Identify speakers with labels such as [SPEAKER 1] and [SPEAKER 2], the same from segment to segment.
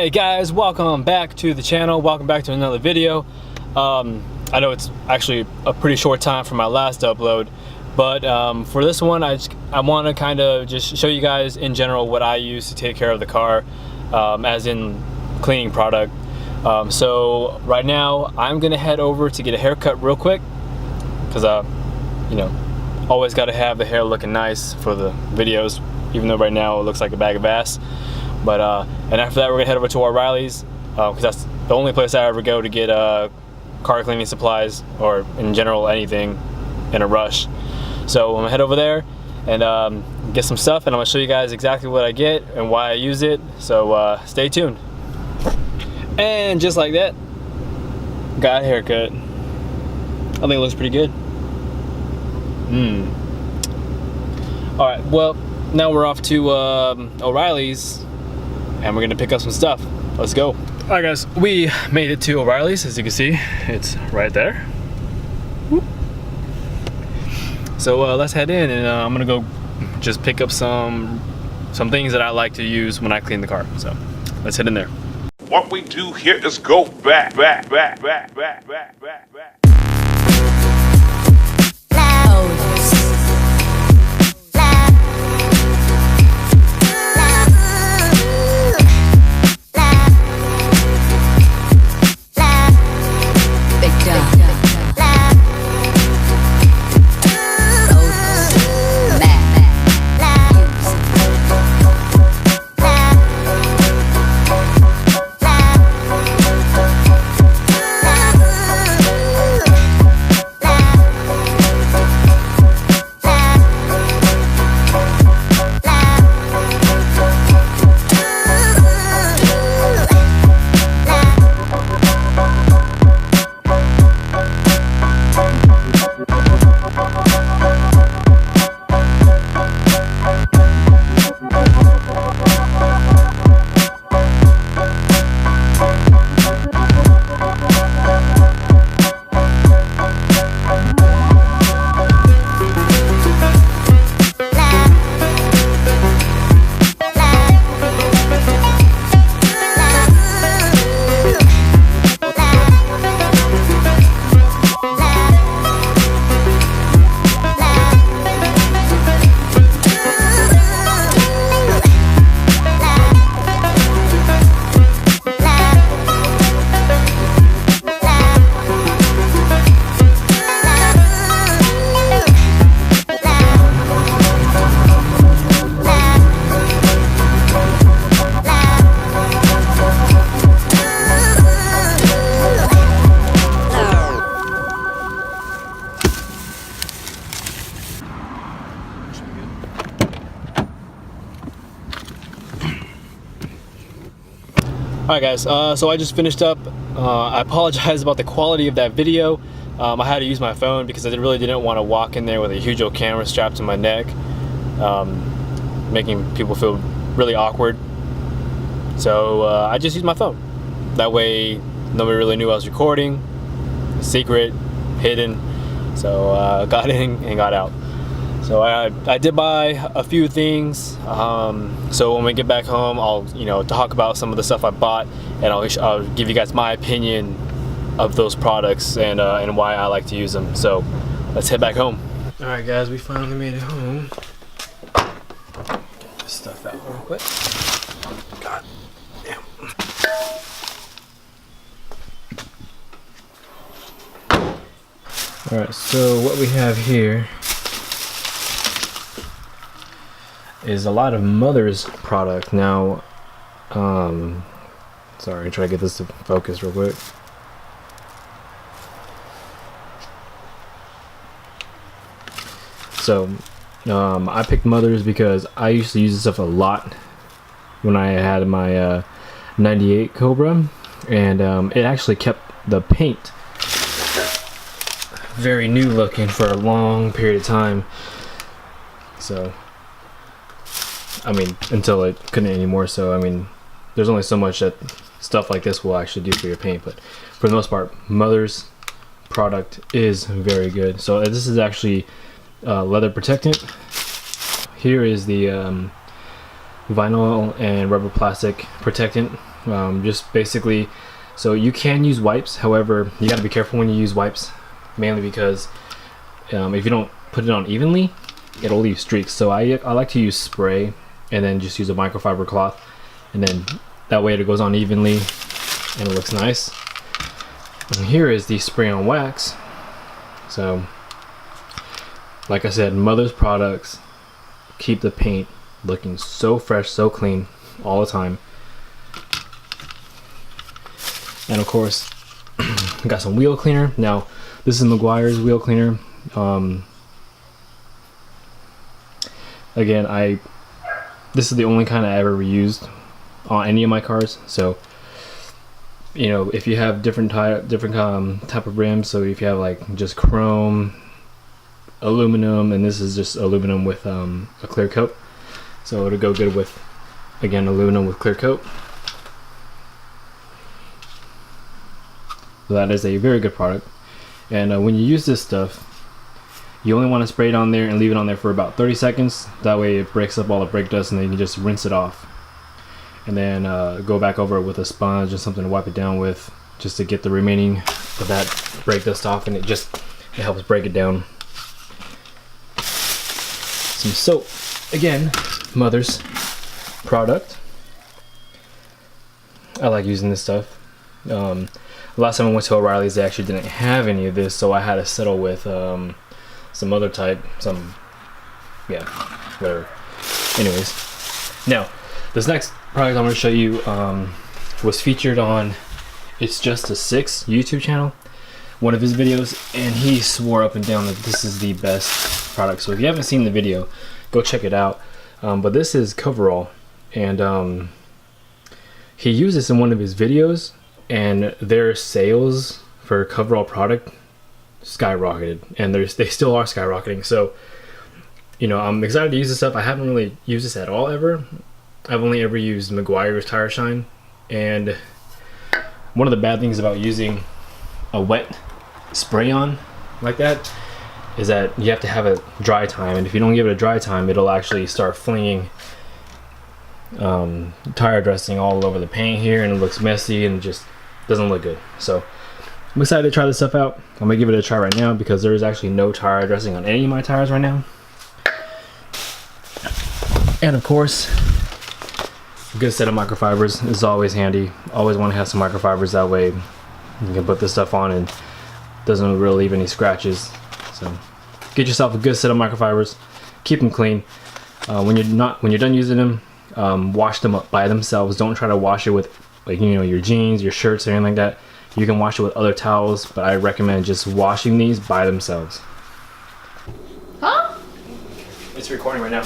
[SPEAKER 1] Hey guys, welcome back to the channel. Welcome back to another video. I know it's actually a pretty short time from my last upload, but for this one I want to kind of just show you guys in general what I use to take care of the car, as in cleaning product. So right now I'm gonna head over to get a haircut real quick, because you know, always got to have the hair looking nice for the videos, even though right now it looks like a bag of ass. But and after that we're gonna head over to O'Reilly's, because that's the only place I ever go to get car cleaning supplies, or in general anything in a rush. So I'm gonna head over there and get some stuff, and I'm gonna show you guys exactly what I get and why I use it. So stay tuned. And just like that, got a haircut. I think it looks pretty good. Alright, well, now we're off to O'Reilly's, and we're gonna pick up some stuff. Let's go. Alright guys, we made it to O'Reilly's. As you can see, it's right there. Whoop. So let's head in, and I'm gonna go just pick up some things that I like to use when I clean the car. So let's head in there.
[SPEAKER 2] What we do here is go back.
[SPEAKER 1] Alright guys, so I just finished up. I apologize about the quality of that video. I had to use my phone because I really didn't want to walk in there with a huge old camera strapped to my neck, making people feel really awkward. So I just used my phone. That way nobody really knew I was recording. Secret, hidden. So got in and got out. So I did buy a few things, so when we get back home I'll talk about some of the stuff I bought, and I'll give you guys my opinion of those products and why I like to use them. So let's head back home. Alright guys, we finally made it home. Get this stuff out real quick. God damn. Alright, so what we have here is a lot of Mother's product. Now, sorry, try to get this to focus real quick. So, I picked Mother's because I used to use this stuff a lot when I had my 98 Cobra, and it actually kept the paint very new looking for a long period of time. So I mean, until it couldn't anymore. So I mean, there's only so much that stuff like this will actually do for your paint, but for the most part, Mother's product is very good. So this is actually leather protectant. Here is the vinyl and rubber plastic protectant. Just basically, so you can use wipes. However, you got to be careful when you use wipes, mainly because if you don't put it on evenly, it'll leave streaks. So I like to use spray and then just use a microfiber cloth, and then that way it goes on evenly and it looks nice. And here is the spray on wax. So like I said, Mother's products keep the paint looking so fresh, so clean all the time. And of course, got some wheel cleaner. Now this is Meguiar's wheel cleaner. Again, this is the only kind I ever reused on any of my cars. So, you know, if you have different type of rims, so if you have like just chrome, aluminum, and this is just aluminum with a clear coat, so it'll go good with, again, aluminum with clear coat. So that is a very good product. And when you use this stuff, you only want to spray it on there and leave it on there for about 30 seconds. That way it breaks up all the brake dust, and then you can just rinse it off. And then go back over it with a sponge or something to wipe it down with, just to get the remaining of that brake dust off, and it helps break it down. Some soap, again, Mother's product. I like using this stuff. Last time I went to O'Reilly's, they actually didn't have any of this, so I had to settle with some other type, whatever. Anyways, now this next product I'm going to show you was featured on It's Just a Six YouTube channel, one of his videos, and he swore up and down that this is the best product. So if you haven't seen the video, go check it out. But this is Coverall, and he used this in one of his videos, and their sales for Coverall product skyrocketed, and they still are skyrocketing. So, you know, I'm excited to use this stuff. I haven't really used this at all ever. I've only ever used Meguiar's Tire Shine, and one of the bad things about using a wet spray on like that is that you have to have a dry time, and if you don't give it a dry time, it'll actually start flinging tire dressing all over the paint here, and it looks messy and it just doesn't look good. So I'm excited to try this stuff out. I'm gonna give it a try right now because there is actually no tire dressing on any of my tires right now. And of course, a good set of microfibers is always handy. Always want to have some microfibers, that way you can put this stuff on and doesn't really leave any scratches. So get yourself a good set of microfibers, keep them clean. When you're done using them, wash them up by themselves. Don't try to wash it with, like, you know, your jeans, your shirts, or anything like that. You can wash it with other towels, but I recommend just washing these by themselves.
[SPEAKER 3] Huh?
[SPEAKER 1] It's recording right now.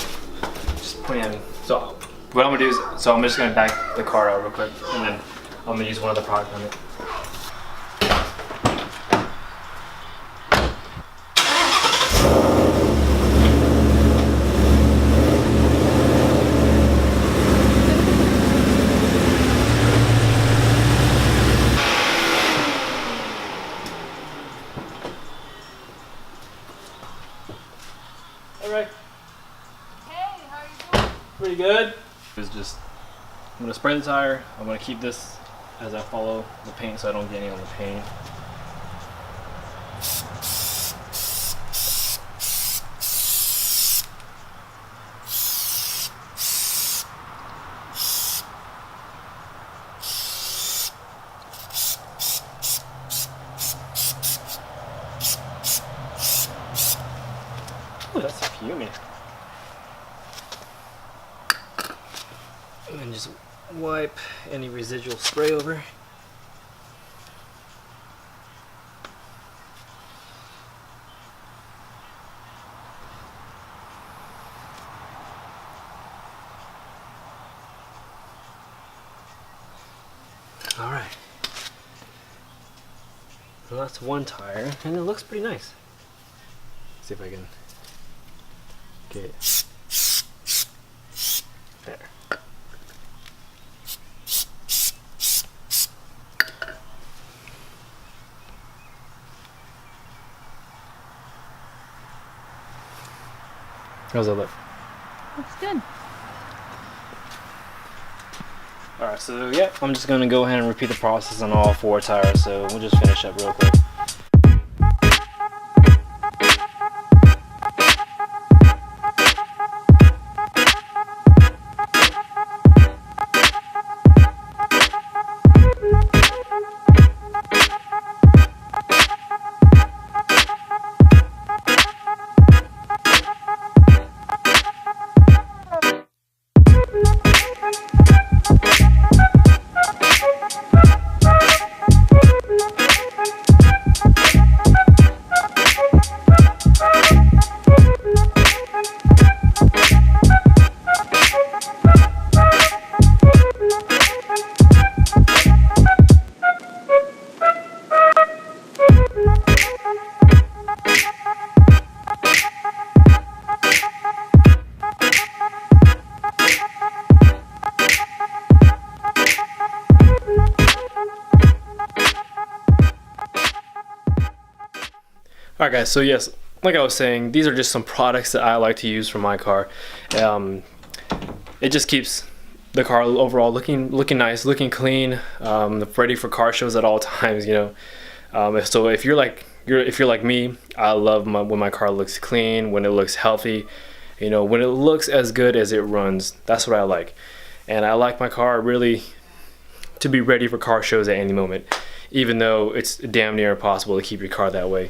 [SPEAKER 1] Just pointing at me. So what I'm gonna do is, I'm just gonna back the car out real quick, and then I'm gonna use one of the products on it. Alright.
[SPEAKER 3] Hey, how are you doing?
[SPEAKER 1] Pretty good. It's just, I'm gonna spray the tire. I'm gonna keep this as I follow the paint so I don't get any on the paint. Ooh, that's fuming. And then just wipe any residual spray over. All right. So that's one tire, and it looks pretty nice. Let's see if I can get it. There. How's that look?
[SPEAKER 3] Looks good.
[SPEAKER 1] Alright, so yeah, I'm just gonna go ahead and repeat the process on all 4 tires, so we'll just finish up real quick. Alright guys, so yes, like I was saying, these are just some products that I like to use for my car. It just keeps the car overall looking nice, looking clean, ready for car shows at all times, you know. So if you're like me, I love when my car looks clean, when it looks healthy, you know, when it looks as good as it runs. That's what I like. And I like my car really to be ready for car shows at any moment, even though it's damn near impossible to keep your car that way.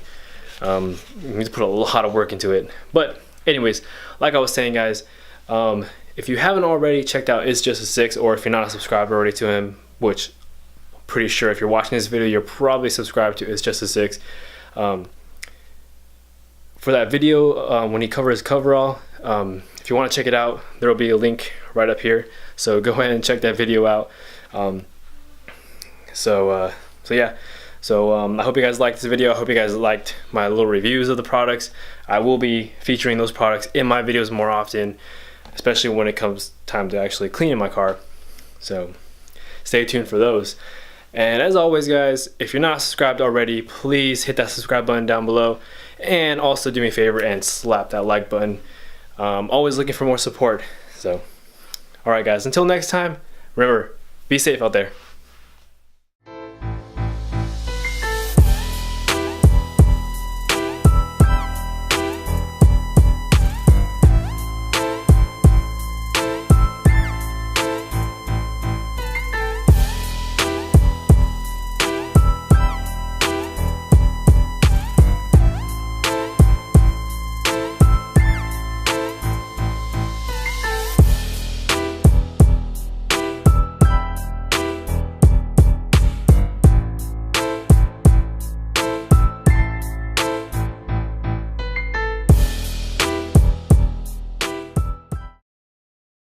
[SPEAKER 1] You need to put a lot of work into it. But anyways, like I was saying guys, if you haven't already checked out It's Just a Six, or if you're not subscribed already to him, which I'm pretty sure if you're watching this video you're probably subscribed to It's Just a Six, for that video when he covers coverall, if you want to check it out, there will be a link right up here, so go ahead and check that video out. So yeah. So I hope you guys liked this video. I hope you guys liked my little reviews of the products. I will be featuring those products in my videos more often, especially when it comes time to actually cleaning my car. So stay tuned for those. And as always guys, if you're not subscribed already, please hit that subscribe button down below. And also do me a favor and slap that like button. Always looking for more support. So alright guys, until next time, remember, be safe out there.